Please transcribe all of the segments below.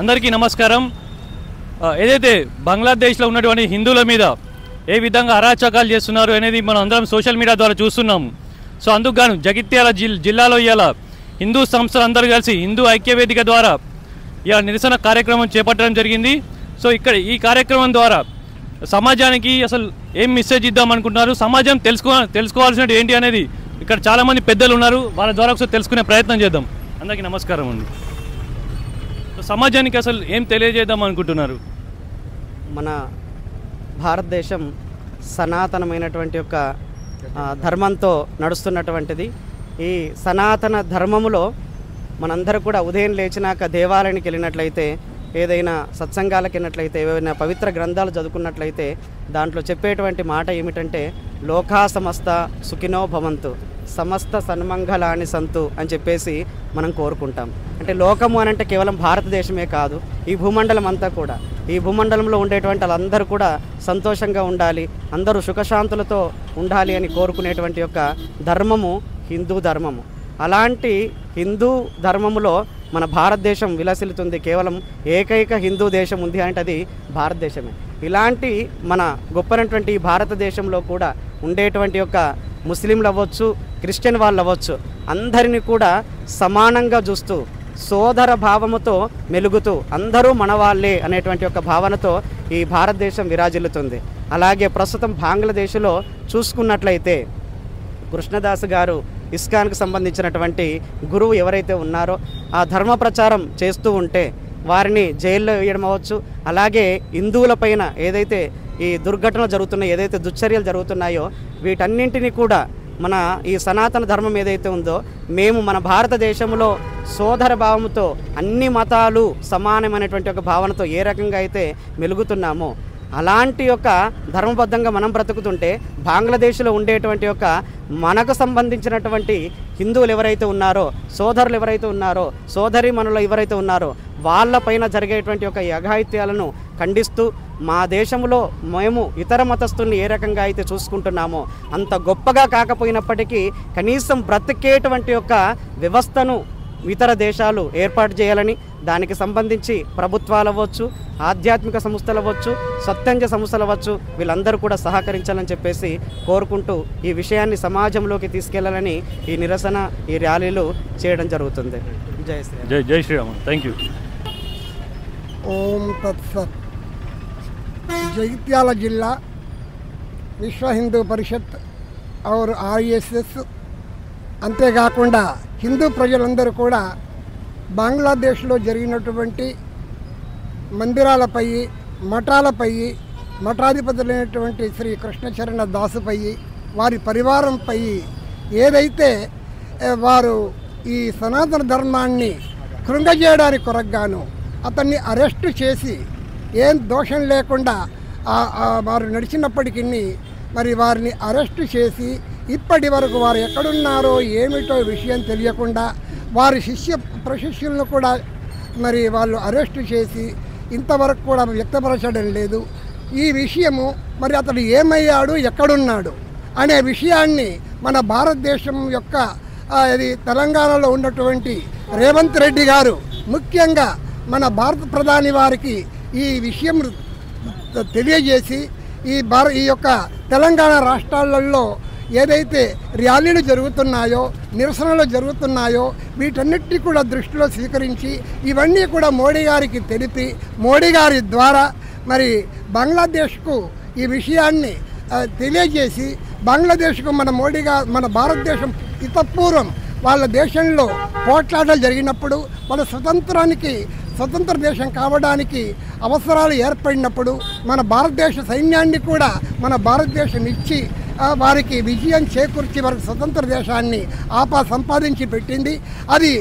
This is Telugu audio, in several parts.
అందరికీ నమస్కారం. ఏదైతే బంగ్లాదేశ్లో ఉన్నటువంటి హిందువుల మీద ఏ విధంగా అరాచకాలు చేస్తున్నారు అనేది మనం అందరం సోషల్ మీడియా ద్వారా చూస్తున్నాము. సో అందుకు గాను జగిత్యాల జిల్లాలో ఇవాళ హిందూ సంస్థలు అందరూ కలిసి హిందూ ఐక్యవేదిక ద్వారా ఇవాళ నిరసన కార్యక్రమం చేపట్టడం జరిగింది. సో ఇక్కడ ఈ కార్యక్రమం ద్వారా సమాజానికి అసలు ఏం మెసేజ్ ఇద్దాం అనుకుంటున్నారు, సమాజం తెలుసుకోవాల్సినట్టు ఏంటి అనేది ఇక్కడ చాలామంది పెద్దలు ఉన్నారు, వాళ్ళ ద్వారా ఒకసారి తెలుసుకునే ప్రయత్నం చేద్దాం. అందరికీ నమస్కారం అండి. సమాజానికి అసలు ఏం తెలియజేద్దాం అనుకుంటున్నారు? మన భారతదేశం సనాతనమైనటువంటి యొక్క ధర్మంతో నడుస్తున్నటువంటిది. ఈ సనాతన ధర్మములో మనందరూ కూడా ఉదయం లేచినాక దేవాలయానికి వెళ్ళినట్లయితే, ఏదైనా సత్సంగాలకు వెళ్ళినట్లయితే, ఏవైనా పవిత్ర గ్రంథాలు చదువుకున్నట్లయితే దాంట్లో చెప్పేటువంటి మాట ఏమిటంటే లోకా సమస్త సుఖినో భవంతు, సమస్త సన్మంగళాని సంతు అని చెప్పేసి మనం కోరుకుంటాం. అంటే లోకము అని అంటే కేవలం భారతదేశమే కాదు, ఈ భూమండలం అంతా కూడా, ఈ భూమండలంలో ఉండేటువంటి వాళ్ళందరూ కూడా సంతోషంగా ఉండాలి, అందరూ సుఖశాంతులతో ఉండాలి అని కోరుకునేటువంటి యొక్క ధర్మము హిందూ ధర్మము. అలాంటి హిందూ ధర్మములో మన భారతదేశం విలసిల్లుతుంది. కేవలం ఏకైక హిందూ దేశం ఉంది అంటే అది భారతదేశమే. ఇలాంటి మన గొప్పనటువంటి ఈ భారతదేశంలో కూడా ఉండేటువంటి యొక్క ముస్లింలు అవ్వచ్చు, క్రిస్టియన్ వాళ్ళు అవ్వచ్చు, అందరినీ కూడా సమానంగా చూస్తూ సోదర భావముతో మెలుగుతూ అందరూ మనవాళ్ళే అనేటువంటి ఒక భావనతో ఈ భారతదేశం విరాజిల్లుతుంది. అలాగే ప్రస్తుతం బంగ్లాదేశ్లో చూసుకున్నట్లయితే కృష్ణదాస్ గారు ఇస్కాన్కి సంబంధించినటువంటి గురువు ఎవరైతే ఉన్నారో ఆ ధర్మ ప్రచారం చేస్తూ ఉంటే వారిని జైల్లో వేయడం అవ్వచ్చు. అలాగే హిందువులపైన ఏదైతే ఈ దుర్ఘటనలు జరుగుతున్నాయో, ఏదైతే దుశ్చర్యలు జరుగుతున్నాయో వీటన్నింటినీ కూడా మన ఈ సనాతన ధర్మం ఏదైతే ఉందో మేము మన భారతదేశంలో సోదర భావంతో అన్ని మతాలు సమానమైనటువంటి ఒక భావనతో ఏ రకంగా అయితే మెలుగుతున్నామో అలాంటి యొక్క ధర్మబద్ధంగా మనం బ్రతుకుతుంటే బంగ్లాదేశ్లో ఉండేటువంటి యొక్క మనకు సంబంధించినటువంటి హిందువులు ఎవరైతే ఉన్నారో, సోదరులు ఎవరైతే ఉన్నారో, సోదరీమణులు ఎవరైతే ఉన్నారో వాళ్ళపైన జరిగేటువంటి యొక్క అఘాయిత్యాలను ఖండిస్తూ మా దేశంలో మేము ఇతర మతస్థుల్ని ఏ రకంగా అయితే చూసుకుంటున్నామో అంత గొప్పగా కాకపోయినప్పటికీ కనీసం బ్రతికేటువంటి యొక్క వ్యవస్థను ఇతర దేశాలు ఏర్పాటు చేయాలని, దానికి సంబంధించి ప్రభుత్వాలు అవ్వచ్చు, ఆధ్యాత్మిక సంస్థలు అవ్వచ్చు, సత్యంజ సంస్థలు అవ్వచ్చు, వీళ్ళందరూ కూడా సహకరించాలని చెప్పేసి కోరుకుంటూ ఈ విషయాన్ని సమాజంలోకి తీసుకెళ్లాలని ఈ నిరసన, ఈ ర్యాలీలు చేయడం జరుగుతుంది. జై శ్రీరామ్. జై శ్రీరామ్. Thank you. ఓం తత్సత్. జగిత్యాల జిల్లా విశ్వ హిందూ పరిషత్ और RSS అంతేకాకుండా హిందూ ప్రజలందరూ కూడా బంగ్లాదేశ్లో జరిగినటువంటి మందిరాలపై, మఠాలపై, మఠాధిపతులైనటువంటి శ్రీ కృష్ణచరణ దాసుపై, వారి పరివారంపై ఏదైతే వారు ఈ సనాతన ధర్మాన్ని కృంగజేయడానికి కొరగాను అతన్ని అరెస్టు చేసి ఏం దోషం లేకుండా వారు నడిచినప్పటికీ మరి వారిని అరెస్టు చేసి ఇప్పటి వరకు వారు ఎక్కడున్నారో ఏమిటో విషయం తెలియకుండా వారి ప్రశిష్యులను కూడా మరి వాళ్ళు అరెస్టు చేసి ఇంతవరకు కూడా వ్యక్తపరచడం లేదు. ఈ విషయము మరి అతడు ఏమయ్యాడు, ఎక్కడున్నాడు అనే విషయాన్ని మన భారతదేశం యొక్క ఇది తెలంగాణలో ఉన్నటువంటి రేవంత్ రెడ్డి గారు ముఖ్యంగా మన భారత ప్రధాని వారికి ఈ విషయం తెలియజేసి ఈ యొక్క తెలంగాణ రాష్ట్రాలలో ఏదైతే ర్యాలీలు జరుగుతున్నాయో, నిరసనలు జరుగుతున్నాయో వీటన్నిటినీ కూడా దృష్టిలో స్వీకరించి ఇవన్నీ కూడా మోడీ గారికి తెలిపి మోడీ గారి ద్వారా మరి బంగ్లాదేశ్కు ఈ విషయాన్ని తెలియజేసి బంగ్లాదేశ్కు మన భారతదేశం ఇతపూర్వం వాళ్ళ దేశంలో పోట్లాటలు జరిగినప్పుడు వాళ్ళ స్వతంత్ర దేశం కావడానికి అవసరాలు ఏర్పడినప్పుడు మన భారతదేశ సైన్యాన్ని కూడా మన భారతదేశం ఇచ్చి వారికి విజయం చేకూర్చి వారికి స్వతంత్ర దేశాన్ని సంపాదించి పెట్టింది. అది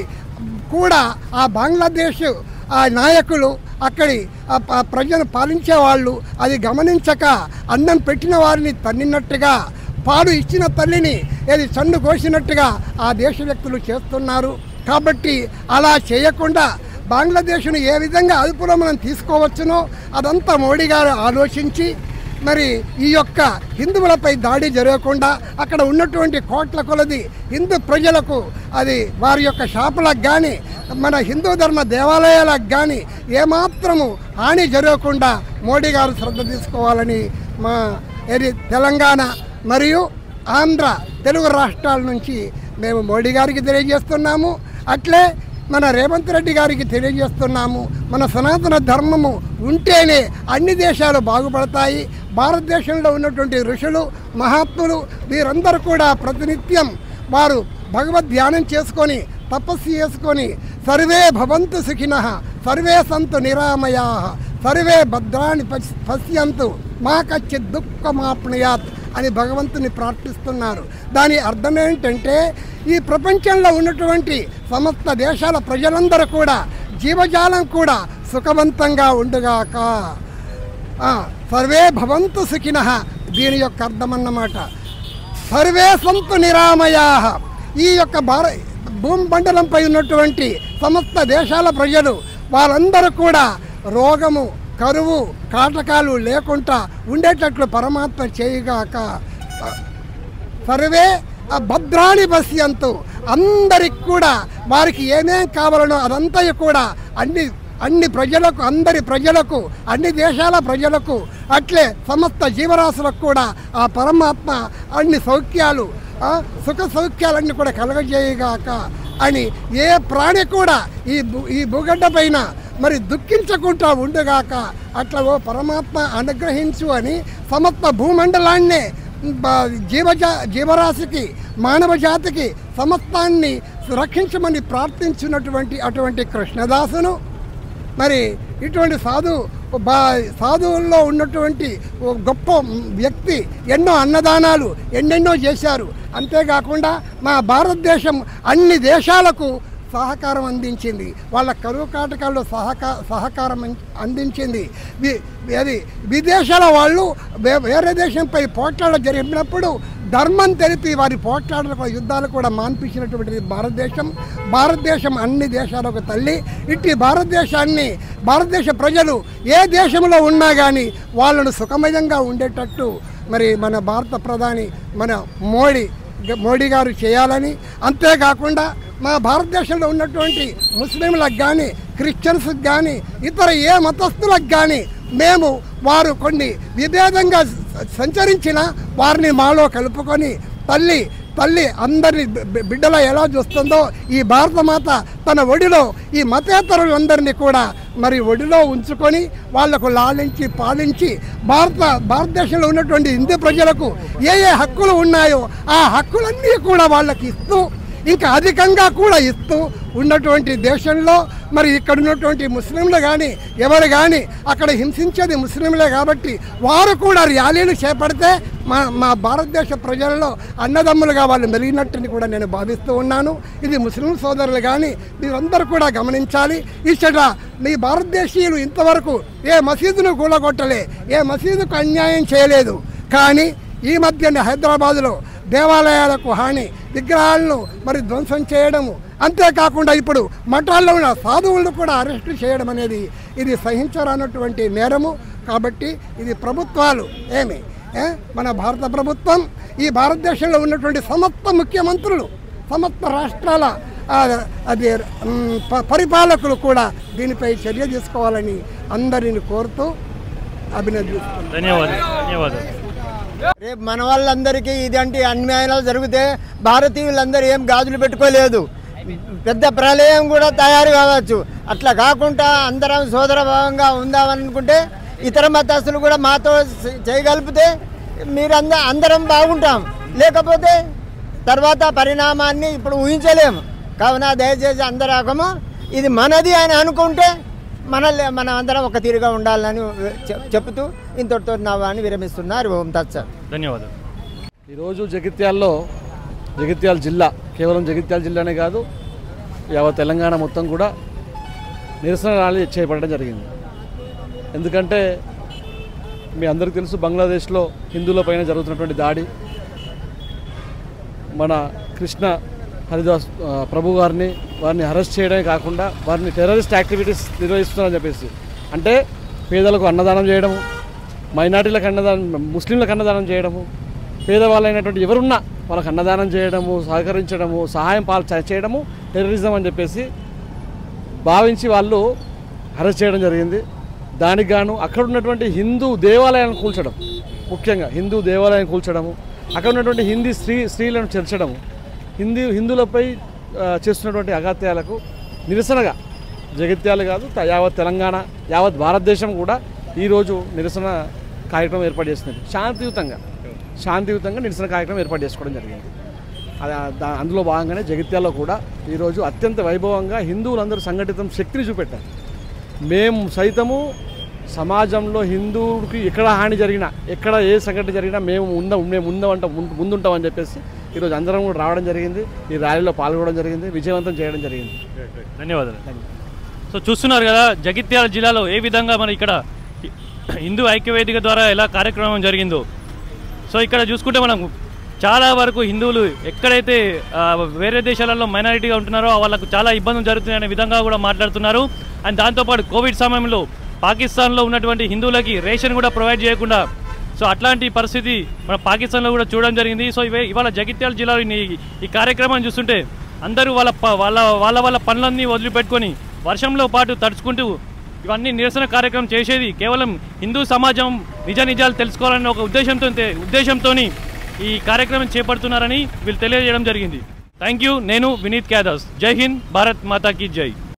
కూడా ఆ బంగ్లాదేశ్ నాయకులు అక్కడి ప్రజలను పాలించే వాళ్ళు అది గమనించక అన్నం పెట్టిన వారిని తన్నినట్టుగా, పాలు ఇచ్చిన తల్లిని ఏది చన్ను కోసినట్టుగా ఆ దేశ వ్యక్తులు చేస్తున్నారు. కాబట్టి అలా చేయకుండా బంగ్లాదేశ్ను ఏ విధంగా అదుపులో మనం తీసుకోవచ్చునో అదంతా మోడీ గారు ఆలోచించి మరి ఈ యొక్క హిందువులపై దాడి జరగకుండా అక్కడ ఉన్నటువంటి కోట్ల కొలది హిందూ ప్రజలకు అది వారి యొక్క షాపులకు కానీ మన హిందూ ధర్మ దేవాలయాలకు కానీ ఏమాత్రము హాని జరగకుండా మోడీ గారు శ్రద్ధ తీసుకోవాలని మా తెలంగాణ మరియు ఆంధ్ర తెలుగు రాష్ట్రాల నుంచి మేము మోడీ గారికి తెలియజేస్తున్నాము. అట్లే మన రేవంత్ రెడ్డి గారికి తెలియజేస్తున్నాము. మన సనాతన ధర్మము ఉంటేనే అన్ని దేశాలు బాగుపడతాయి. భారతదేశంలో ఉన్నటువంటి ఋషులు మహాత్ములు వీరందరూ కూడా ప్రతినిత్యం వారు భగవద్ ధ్యానం చేసుకొని తపస్సు చేసుకొని సర్వే భవంతు సుఖినః సర్వే సంతు నిరామయాః సర్వే భద్రాన్ని పశ్యంతు మా కచ్చిత్ దుఃఖమాప్నుయాత్ అని భగవంతుని ప్రార్థిస్తున్నారు. దాని అర్థం ఏంటంటే ఈ ప్రపంచంలో ఉన్నటువంటి సమస్త దేశాల ప్రజలందరూ కూడా జీవజాలం కూడా సుఖవంతంగా ఉండుగాక. సర్వే భవంతు సుఖినః దీని యొక్క అర్థమన్నమాట. సర్వే సంతు నిరామయాః ఈ యొక్క భూమండలంపై ఉన్నటువంటి సమస్త దేశాల ప్రజలు వాళ్ళందరూ కూడా రోగము కరువు కాటకాలు లేకుండా ఉండేటట్లు పరమాత్మ చేయగాక. సర్వే భద్రాన్ని పశ్యంతు అందరికి కూడా వారికి ఏమేం కావాలనో అదంతా కూడా అన్ని ప్రజలకు అందరి ప్రజలకు అన్ని దేశాల ప్రజలకు అట్లే సమస్త జీవరాశులకు కూడా ఆ పరమాత్మ అన్ని సౌఖ్యాలు సుఖ సౌఖ్యాలన్నీ కూడా కలగజేయగాక అని ఏ ప్రాణి కూడా ఈ భూగడ్డ పైన మరి దుఃఖించకుండా ఉండుగాక. అట్లా ఓ పరమాత్మ అనుగ్రహించు అని సమస్త భూమండలాన్నే జీవరాశికి మానవ జాతికి సమస్తాన్ని రక్షించమని ప్రార్థించినటువంటి అటువంటి కృష్ణదాసును మరి ఇటువంటి సాధువుల్లో ఉన్నటువంటి గొప్ప వ్యక్తి ఎన్నో అన్నదానాలు ఎన్నెన్నో చేశారు. అంతేకాకుండా మా భారతదేశం అన్ని దేశాలకు సహకారం అందించింది. వాళ్ళ కరువు కాటకాల్లో సహకారం అందించింది. అది విదేశాల వాళ్ళు వేరే దేశంపై పోట్లాడ జరిగినప్పుడు ధర్మం తెలిపి వారి పోట్లాడలకు యుద్ధాలు కూడా మాన్పించినటువంటిది భారతదేశం అన్ని దేశాలకు తల్లి. ఇట్టి భారతదేశ ప్రజలు ఏ దేశంలో ఉన్నా కానీ వాళ్ళను సుఖమయంగా ఉండేటట్టు మరి మన భారత ప్రధాని మన మోడీ గారు చేయాలని, అంతేకాకుండా మా భారతదేశంలో ఉన్నటువంటి ముస్లింలకు కానీ క్రిస్టియన్స్కి కానీ ఇతర ఏ మతస్థులకు కానీ మేము వారు కొన్ని విభేదంగా సంచరించిన వారిని మాలో కలుపుకొని తల్లి అందరినీ బిడ్డలా ఎలా చూస్తుందో ఈ భారతమాత తన ఒడిలో ఈ మతేతరులందరినీ కూడా మరి ఒడిలో ఉంచుకొని వాళ్లకు లాలించి పాలించి భారతదేశంలో ఉన్నటువంటి హిందూ ప్రజలకు ఏ హక్కులు ఉన్నాయో ఆ హక్కులన్నీ కూడా వాళ్ళకి ఇస్తూ ఇంకా అధికంగా కూడా ఇస్తూ ఉన్నటువంటి దేశంలో మరి ఇక్కడ ఉన్నటువంటి ముస్లింలు కానీ ఎవరు కానీ అక్కడ హింసించేది ముస్లింలే కాబట్టి వారు కూడా ర్యాలీలు చేపడితే మా భారతదేశ ప్రజలలో అన్నదమ్ములుగా వాళ్ళు మెలిగినట్టుని కూడా నేను భావిస్తూ ఉన్నాను. ఇది ముస్లిం సోదరులు కానీ మీరందరూ కూడా గమనించాలి. ఇచ్చట మీ భారతదేశీయులు ఇంతవరకు ఏ మసీదును కూలగొట్టలే, ఏ మసీదుకు అన్యాయం చేయలేదు. కానీ ఈ మధ్యనే హైదరాబాదులో దేవాలయాలకు హాని, విగ్రహాలను మరి ధ్వంసం చేయడము, అంతేకాకుండా ఇప్పుడు మఠాల్లో ఉన్న సాధువులను కూడా అరెస్టు చేయడం అనేది ఇది సహించరానటువంటి నేరము. కాబట్టి ఇది ప్రభుత్వాలు మన భారత ప్రభుత్వం ఈ భారతదేశంలో ఉన్నటువంటి సమస్త ముఖ్యమంత్రులు సమస్త రాష్ట్రాల అది పరిపాలకులు కూడా దీనిపై చర్య తీసుకోవాలని అందరిని కోరుతూ అభినందిస్తున్నాను. ధన్యవాదాలు. రేపు మన వాళ్ళందరికీ ఇదంటే అన్యాయాలు జరిగితే భారతీయులందరూ ఏం గాజులు పెట్టుకోలేదు, పెద్ద ప్రళయం కూడా తయారు కావచ్చు. అట్లా కాకుండా అందరం సోదరభావంగా ఉందామనుకుంటే ఇతర మతస్థులు కూడా మాతో చేయగలిపితే అందరం బాగుంటాం. లేకపోతే తర్వాత పరిణామాన్ని ఇప్పుడు ఊహించలేము. కావున దయచేసి అందరకము ఇది మనది అని అనుకుంటే మనం అందరం ఒక తీరుగా ఉండాలని చెప్తూ ఇంతటితో నా వాడిని విరమిస్తున్నారు. ఓం తత్సత్. ధన్యవాదాలు. ఈరోజు జగిత్యాల జిల్లా, కేవలం జగిత్యాల జిల్లానే కాదు యావత్ తెలంగాణ మొత్తం కూడా నిరసన ర్యాలీ చేపట్టడం జరిగింది. ఎందుకంటే మీ అందరికీ తెలుసు, బంగ్లాదేశ్లో హిందువుల పైన జరుగుతున్నటువంటి దాడి, మన కృష్ణ హరిదాస్ ప్రభు వారిని అరెస్ట్ చేయడమే కాకుండా వారిని టెర్రరిస్ట్ యాక్టివిటీస్ నిర్వహిస్తున్నారని చెప్పేసి, అంటే పేదలకు అన్నదానం చేయడము, మైనార్టీలకు అన్నదానం, ముస్లింలకు అన్నదానం చేయడము, పేదవాళ్ళైనటువంటి ఎవరున్నా వాళ్ళకి అన్నదానం చేయడము, సహకరించడము, సహాయం చేయడము టెర్రరిజం అని చెప్పేసి భావించి వాళ్ళు అరెస్ట్ చేయడం జరిగింది. దానికి గాను అక్కడ ఉన్నటువంటి హిందూ దేవాలయాలను కూల్చడం, ముఖ్యంగా హిందూ దేవాలయాన్ని కూల్చడము, అక్కడ ఉన్నటువంటి స్త్రీలను చేర్చడము, హిందువులపై చేస్తున్నటువంటి అగాత్యాలకు నిరసనగా జగిత్యాల కాదు యావత్ తెలంగాణ, యావత్ భారతదేశం కూడా ఈరోజు నిరసన కార్యక్రమం ఏర్పాటు చేస్తుంది. శాంతియుతంగా నిరసన కార్యక్రమం ఏర్పాటు చేసుకోవడం జరిగింది. అందులో భాగంగానే జగిత్యాల్లో కూడా ఈరోజు అత్యంత వైభవంగా హిందువులందరూ సంఘటితం శక్తిని చూపెట్టారు. మేము సైతము సమాజంలో హిందువుకి ఎక్కడ హాని జరిగినా, ఎక్కడ ఏ సంఘటన జరిగినా మేము ముందుంటామని చెప్పేసి ఈరోజు అందరం కూడా రావడం జరిగింది. ఈ ర్యాలీలో పాల్గొనడం జరిగింది, విజయవంతం చేయడం జరిగింది. ధన్యవాదాలు. సో చూస్తున్నారు కదా జగిత్యాల జిల్లాలో ఏ విధంగా మన ఇక్కడ హిందూ ఐక్యవేదిక ద్వారా ఎలా కార్యక్రమం జరిగిందో. సో ఇక్కడ చూసుకుంటే మనం చాలా వరకు హిందువులు ఎక్కడైతే వేరే దేశాలలో మైనారిటీగా ఉంటున్నారో వాళ్ళకు చాలా ఇబ్బందులు జరుగుతున్నాయనే విధంగా కూడా మాట్లాడుతున్నారు. అండ్ దాంతోపాటు కోవిడ్ సమయంలో పాకిస్తాన్లో ఉన్నటువంటి హిందువులకి రేషన్ కూడా ప్రొవైడ్ చేయకుండా, సో అట్లాంటి పరిస్థితి మన పాకిస్తాన్లో కూడా చూడడం జరిగింది. సో ఇవాళ జగిత్యాల జిల్లాలో ఈ కార్యక్రమాన్ని చూస్తుంటే అందరూ వాళ్ళ పనులన్నీ వదిలిపెట్టుకొని వర్షంలో పాటు తడుచుకుంటూ ఇవన్నీ నిరసన కార్యక్రమం చేసేది కేవలం హిందూ సమాజం నిజాలు తెలుసుకోవాలనే ఒక ఉద్దేశంతో ఈ కార్యక్రమం చేపడుతున్నారని వీళ్ళు తెలియజేయడం జరిగింది. Thank you. నేను వినీత్ క్యాదాస్. జై హింద్, భారత్ మాతా కీ జై.